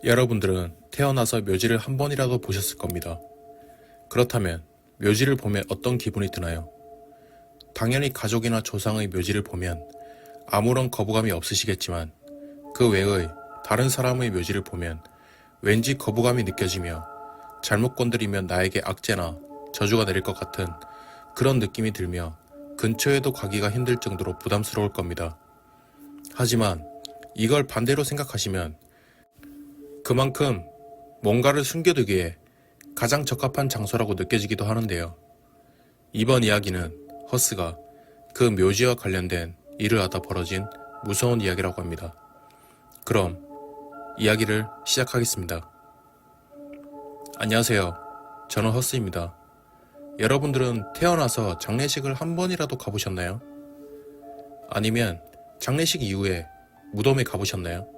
여러분들은 태어나서 묘지를 한 번이라도 보셨을 겁니다. 그렇다면 묘지를 보면 어떤 기분이 드나요? 당연히 가족이나 조상의 묘지를 보면 아무런 거부감이 없으시겠지만 그 외의 다른 사람의 묘지를 보면 왠지 거부감이 느껴지며 잘못 건드리면 나에게 악재나 저주가 내릴 것 같은 그런 느낌이 들며 근처에도 가기가 힘들 정도로 부담스러울 겁니다. 하지만 이걸 반대로 생각하시면 그만큼 뭔가를 숨겨두기에 가장 적합한 장소라고 느껴지기도 하는데요. 이번 이야기는 허스가 그 묘지와 관련된 일을 하다 벌어진 무서운 이야기라고 합니다. 그럼 이야기를 시작하겠습니다. 안녕하세요. 저는 허스입니다. 여러분들은 태어나서 장례식을 한 번이라도 가보셨나요? 아니면 장례식 이후에 무덤에 가보셨나요?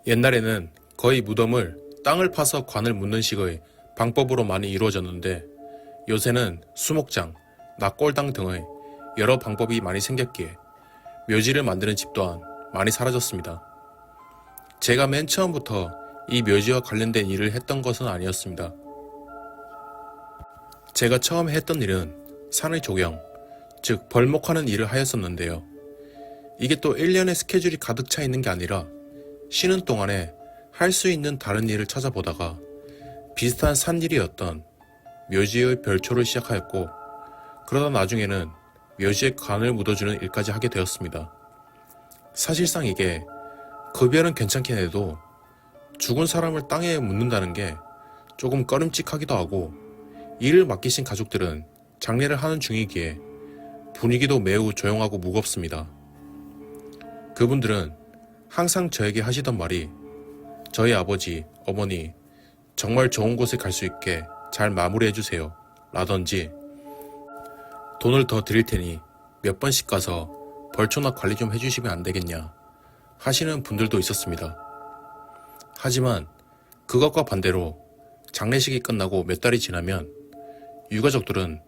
옛날에는 거의 무덤을 땅을 파서 관을 묻는 식의 방법으로 많이 이루어졌는데 요새는 수목장, 낙골당 등의 여러 방법이 많이 생겼기에 묘지를 만드는 집 또한 많이 사라졌습니다. 제가 맨 처음부터 이 묘지와 관련된 일을 했던 것은 아니었습니다. 제가 처음에 했던 일은 산의 조경, 즉 벌목하는 일을 하였었는데요. 이게 또 1년의 스케줄이 가득 차 있는 게 아니라 쉬는 동안에 할 수 있는 다른 일을 찾아보다가 비슷한 산일이었던 묘지의 별초를 시작하였고 그러다 나중에는 묘지에 관을 묻어주는 일까지 하게 되었습니다. 사실상 이게 급여는 괜찮긴 해도 죽은 사람을 땅에 묻는다는 게 조금 꺼림칙하기도 하고 일을 맡기신 가족들은 장례를 하는 중이기에 분위기도 매우 조용하고 무겁습니다. 그분들은 항상 저에게 하시던 말이 저희 아버지, 어머니 정말 좋은 곳에 갈 수 있게 잘 마무리해주세요 라던지 돈을 더 드릴 테니 몇 번씩 가서 벌초나 관리 좀 해주시면 안 되겠냐 하시는 분들도 있었습니다. 하지만 그것과 반대로 장례식이 끝나고 몇 달이 지나면 유가족들은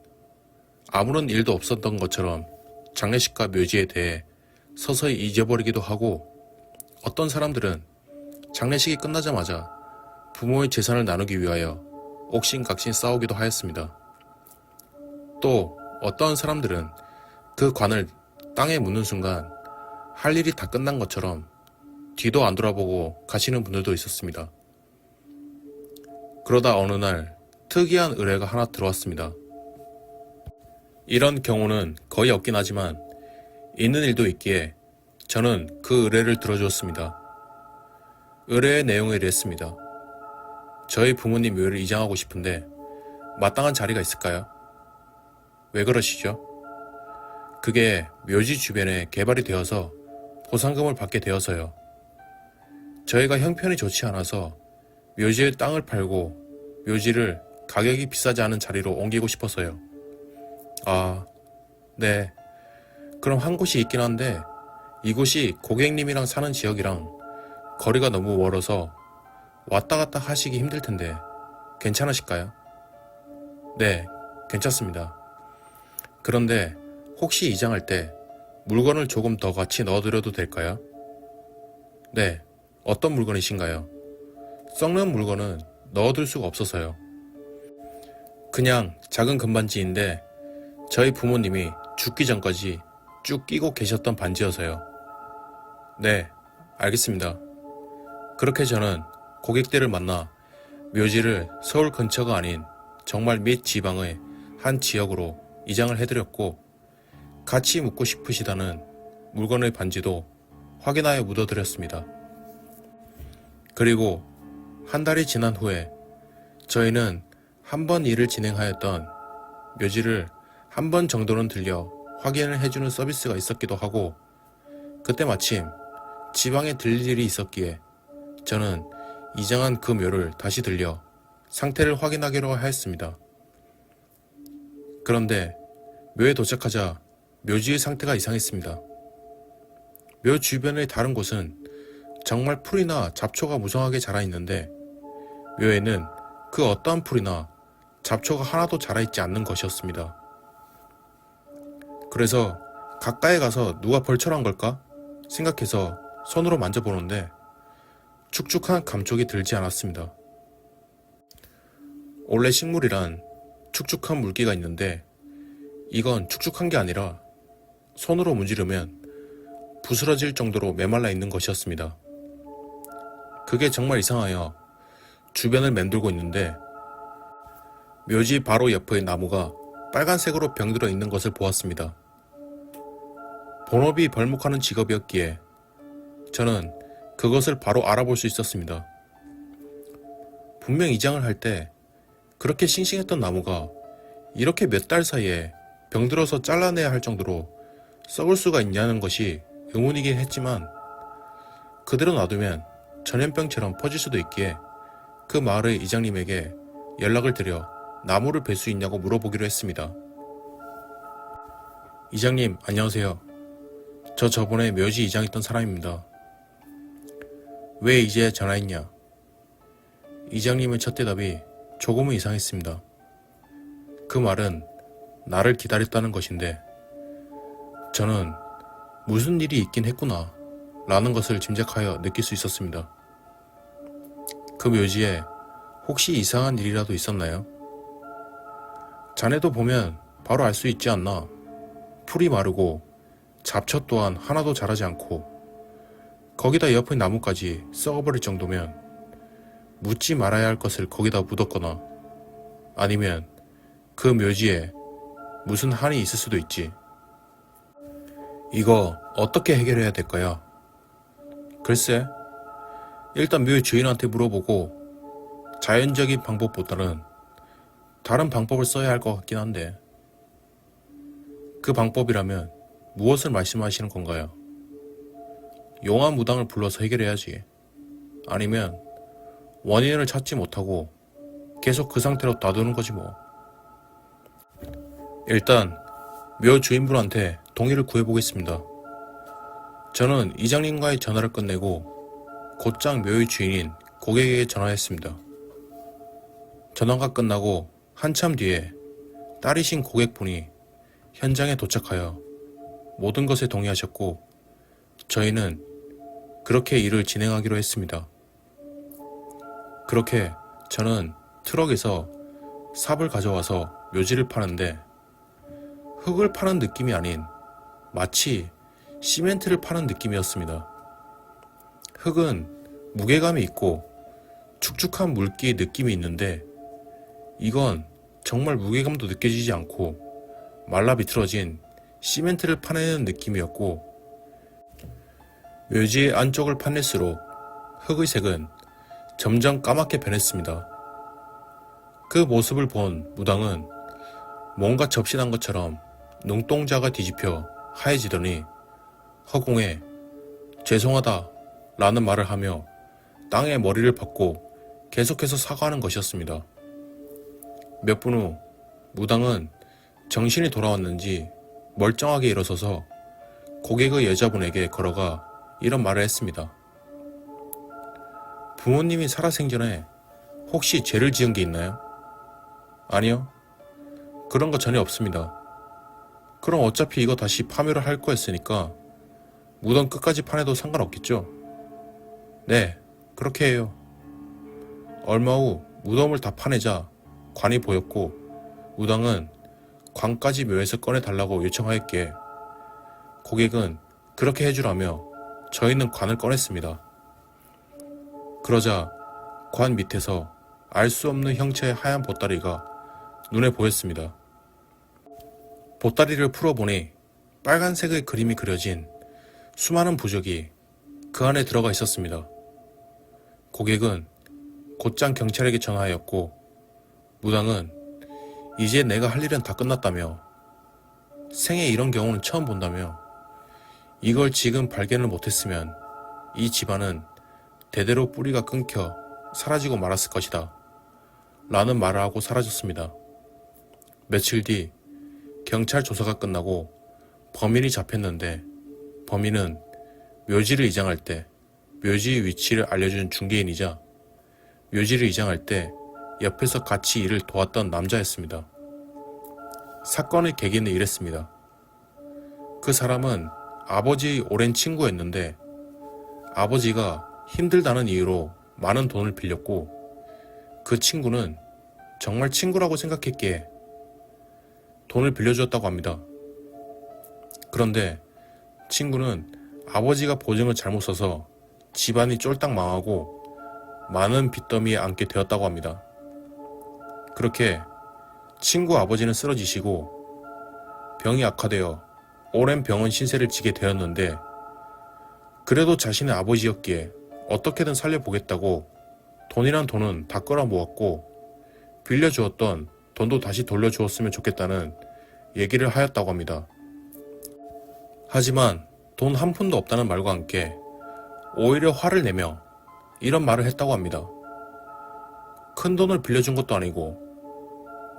아무런 일도 없었던 것처럼 장례식과 묘지에 대해 서서히 잊어버리기도 하고 어떤 사람들은 장례식이 끝나자마자 부모의 재산을 나누기 위하여 옥신각신 싸우기도 하였습니다. 또 어떤 사람들은 그 관을 땅에 묻는 순간 할 일이 다 끝난 것처럼 뒤도 안 돌아보고 가시는 분들도 있었습니다. 그러다 어느 날 특이한 의뢰가 하나 들어왔습니다. 이런 경우는 거의 없긴 하지만 있는 일도 있기에 저는 그 의뢰를 들어주었습니다. 의뢰의 내용이 이랬습니다. 저희 부모님 묘를 이장하고 싶은데 마땅한 자리가 있을까요? 왜 그러시죠? 그게 묘지 주변에 개발이 되어서 보상금을 받게 되어서요. 저희가 형편이 좋지 않아서 묘지의 땅을 팔고 묘지를 가격이 비싸지 않은 자리로 옮기고 싶어서요. 아, 네. 그럼 한 곳이 있긴 한데 이곳이 고객님이랑 사는 지역이랑 거리가 너무 멀어서 왔다 갔다 하시기 힘들 텐데 괜찮으실까요? 네, 괜찮습니다. 그런데 혹시 이장할 때 물건을 조금 더 같이 넣어드려도 될까요? 네, 어떤 물건이신가요? 썩는 물건은 넣어둘 수가 없어서요. 그냥 작은 금반지인데 저희 부모님이 죽기 전까지 쭉 끼고 계셨던 반지여서요. 네, 알겠습니다. 그렇게 저는 고객들을 만나 묘지를 서울 근처가 아닌 정말 밑 지방의 한 지역으로 이장을 해드렸고 같이 묻고 싶으시다는 물건의 반지도 확인하여 묻어드렸습니다. 그리고 한 달이 지난 후에 저희는 한 번 일을 진행하였던 묘지를 한 번 정도는 들려 확인을 해주는 서비스가 있었기도 하고 그때 마침 지방에 들릴 일이 있었기에 저는 이장한 그 묘를 다시 들려 상태를 확인하기로 하였습니다. 그런데 묘에 도착하자 묘지의 상태가 이상했습니다. 묘 주변의 다른 곳은 정말 풀이나 잡초가 무성하게 자라 있는데 묘에는 그 어떠한 풀이나 잡초가 하나도 자라있지 않는 것이었습니다. 그래서 가까이 가서 누가 벌처한 걸까 생각해서 손으로 만져보는데 축축한 감촉이 들지 않았습니다. 원래 식물이란 축축한 물기가 있는데 이건 축축한 게 아니라 손으로 문지르면 부스러질 정도로 메말라 있는 것이었습니다. 그게 정말 이상하여 주변을 맴돌고 있는데 묘지 바로 옆의 나무가 빨간색으로 병들어 있는 것을 보았습니다. 본업이 벌목하는 직업이었기에 저는 그것을 바로 알아볼 수 있었습니다. 분명 이장을 할 때 그렇게 싱싱했던 나무가 이렇게 몇 달 사이에 병들어서 잘라내야 할 정도로 썩을 수가 있냐는 것이 의문이긴 했지만 그대로 놔두면 전염병처럼 퍼질 수도 있기에 그 마을의 이장님에게 연락을 드려 나무를 벨 수 있냐고 물어보기로 했습니다. 이장님, 안녕하세요. 저 저번에 묘지 이장했던 사람입니다. 왜 이제 전화했냐? 이장님의 첫 대답이 조금은 이상했습니다. 그 말은 나를 기다렸다는 것인데 저는 무슨 일이 있긴 했구나 라는 것을 짐작하여 느낄 수 있었습니다. 그 묘지에 혹시 이상한 일이라도 있었나요? 자네도 보면 바로 알 수 있지 않나. 풀이 마르고 잡초 또한 하나도 자라지 않고 거기다 옆의 나무까지 썩어버릴 정도면 묻지 말아야 할 것을 거기다 묻었거나 아니면 그 묘지에 무슨 한이 있을 수도 있지. 이거 어떻게 해결해야 될까요? 글쎄, 일단 묘 주인한테 물어보고 자연적인 방법보다는 다른 방법을 써야 할 것 같긴 한데 그 방법이라면 무엇을 말씀하시는 건가요? 용화 무당을 불러서 해결해야지. 아니면 원인을 찾지 못하고 계속 그 상태로 놔두는 거지 뭐. 일단 묘 주인분한테 동의를 구해보겠습니다. 저는 이장님과의 전화를 끝내고 곧장 묘의 주인인 고객에게 전화했습니다. 전화가 끝나고 한참 뒤에 딸이신 고객분이 현장에 도착하여 모든 것에 동의하셨고 저희는 그렇게 일을 진행하기로 했습니다. 그렇게 저는 트럭에서 삽을 가져와서 묘지를 파는데 흙을 파는 느낌이 아닌 마치 시멘트를 파는 느낌이었습니다. 흙은 무게감이 있고 축축한 물기의 느낌이 있는데 이건 정말 무게감도 느껴지지 않고 말라 비틀어진 시멘트를 파내는 느낌이었고 묘지의 안쪽을 파낼수록 흙의 색은 점점 까맣게 변했습니다. 그 모습을 본 무당은 뭔가 접신한 것처럼 눈동자가 뒤집혀 하얘지더니 허공에 죄송하다 라는 말을 하며 땅에 머리를 박고 계속해서 사과하는 것이었습니다. 몇 분 후 무당은 정신이 돌아왔는지 멀쩡하게 일어서서 고객의 여자분에게 걸어가 이런 말을 했습니다. 부모님이 살아생전에 혹시 죄를 지은 게 있나요? 아니요. 그런 거 전혀 없습니다. 그럼 어차피 이거 다시 파묘를 할 거였으니까 무덤 끝까지 파내도 상관없겠죠? 네, 그렇게 해요. 얼마 후 무덤을 다 파내자 관이 보였고 무당은 관까지 묘에서 꺼내달라고 요청하였기에 고객은 그렇게 해주라며 저희는 관을 꺼냈습니다. 그러자 관 밑에서 알 수 없는 형체의 하얀 보따리가 눈에 보였습니다. 보따리를 풀어보니 빨간색의 그림이 그려진 수많은 부적이 그 안에 들어가 있었습니다. 고객은 곧장 경찰에게 전화하였고 무당은 이제 내가 할 일은 다 끝났다며 생애 이런 경우는 처음 본다며 이걸 지금 발견을 못했으면 이 집안은 대대로 뿌리가 끊겨 사라지고 말았을 것이다 라는 말을 하고 사라졌습니다. 며칠 뒤 경찰 조사가 끝나고 범인이 잡혔는데 범인은 묘지를 이장할 때 묘지의 위치를 알려준 중개인이자 묘지를 이장할 때 옆에서 같이 일을 도왔던 남자였습니다. 사건의 계기는 이랬습니다. 그 사람은 아버지의 오랜 친구였는데 아버지가 힘들다는 이유로 많은 돈을 빌렸고 그 친구는 정말 친구라고 생각했기에 돈을 빌려주었다고 합니다. 그런데 친구는 아버지가 보증을 잘못 써서 집안이 쫄딱 망하고 많은 빚더미에 앉게 되었다고 합니다. 그렇게 친구 아버지는 쓰러지시고 병이 악화되어 오랜 병원 신세를 지게 되었는데 그래도 자신의 아버지였기에 어떻게든 살려보겠다고 돈이란 돈은 다 끌어모았고 빌려주었던 돈도 다시 돌려주었으면 좋겠다는 얘기를 하였다고 합니다. 하지만 돈 한 푼도 없다는 말과 함께 오히려 화를 내며 이런 말을 했다고 합니다. 큰 돈을 빌려준 것도 아니고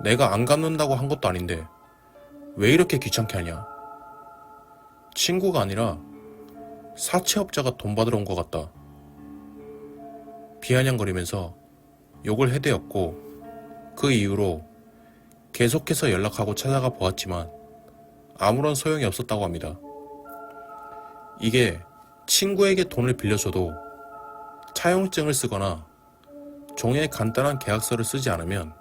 내가 안 갚는다고 한 것도 아닌데 왜 이렇게 귀찮게 하냐. 친구가 아니라 사채업자가 돈 받으러 온 것 같다. 비아냥거리면서 욕을 해대었고 그 이후로 계속해서 연락하고 찾아가 보았지만 아무런 소용이 없었다고 합니다. 이게 친구에게 돈을 빌려줘도 차용증을 쓰거나 종이에 간단한 계약서를 쓰지 않으면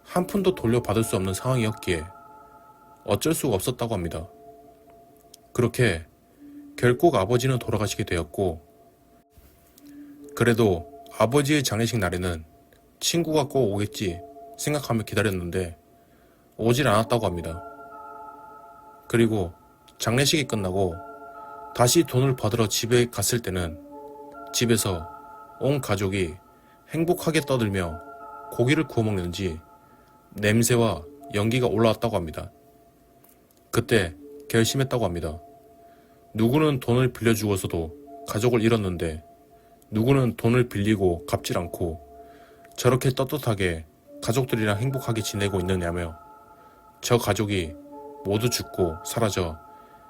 한 푼도 돌려받을 수 없는 상황이었기에 어쩔 수가 없었다고 합니다. 그렇게 결국 아버지는 돌아가시게 되었고 그래도 아버지의 장례식 날에는 친구가 꼭 오겠지 생각하며 기다렸는데 오질 않았다고 합니다. 그리고 장례식이 끝나고 다시 돈을 받으러 집에 갔을 때는 집에서 온 가족이 행복하게 떠들며 고기를 구워 먹는지 냄새와 연기가 올라왔다고 합니다. 그때 결심했다고 합니다. 누구는 돈을 빌려주고서도 가족을 잃었는데 누구는 돈을 빌리고 갚질 않고 저렇게 떳떳하게 가족들이랑 행복하게 지내고 있느냐며 저 가족이 모두 죽고 사라져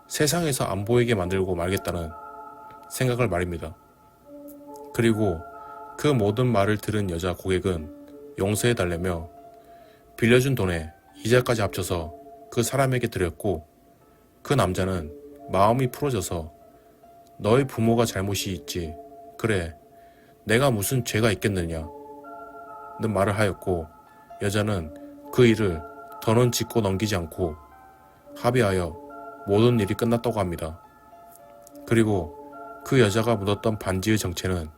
세상에서 안 보이게 만들고 말겠다는 생각을 말입니다. 그리고 그 모든 말을 들은 여자 고객은 용서해달라며 빌려준 돈에 이자까지 합쳐서 그 사람에게 드렸고 그 남자는 마음이 풀어져서 너의 부모가 잘못이 있지 그래 내가 무슨 죄가 있겠느냐 는 말을 하였고 여자는 그 일을 더는 짚고 넘기지 않고 합의하여 모든 일이 끝났다고 합니다. 그리고 그 여자가 묻었던 반지의 정체는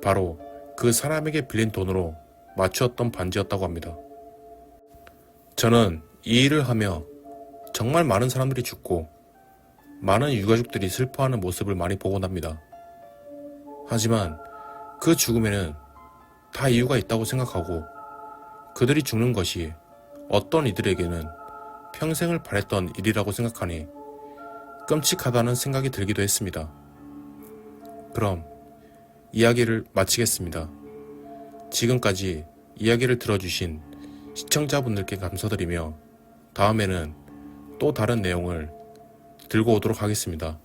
바로 그 사람에게 빌린 돈으로 맞추었던 반지였다고 합니다. 저는 이 일을 하며 정말 많은 사람들이 죽고 많은 유가족들이 슬퍼하는 모습을 많이 보곤 합니다. 하지만 그 죽음에는 다 이유가 있다고 생각하고 그들이 죽는 것이 어떤 이들에게는 평생을 바랬던 일이라고 생각하니 끔찍하다는 생각이 들기도 했습니다. 그럼 이야기를 마치겠습니다. 지금까지 이야기를 들어주신 시청자분들께 감사드리며 다음에는 또 다른 내용을 들고 오도록 하겠습니다.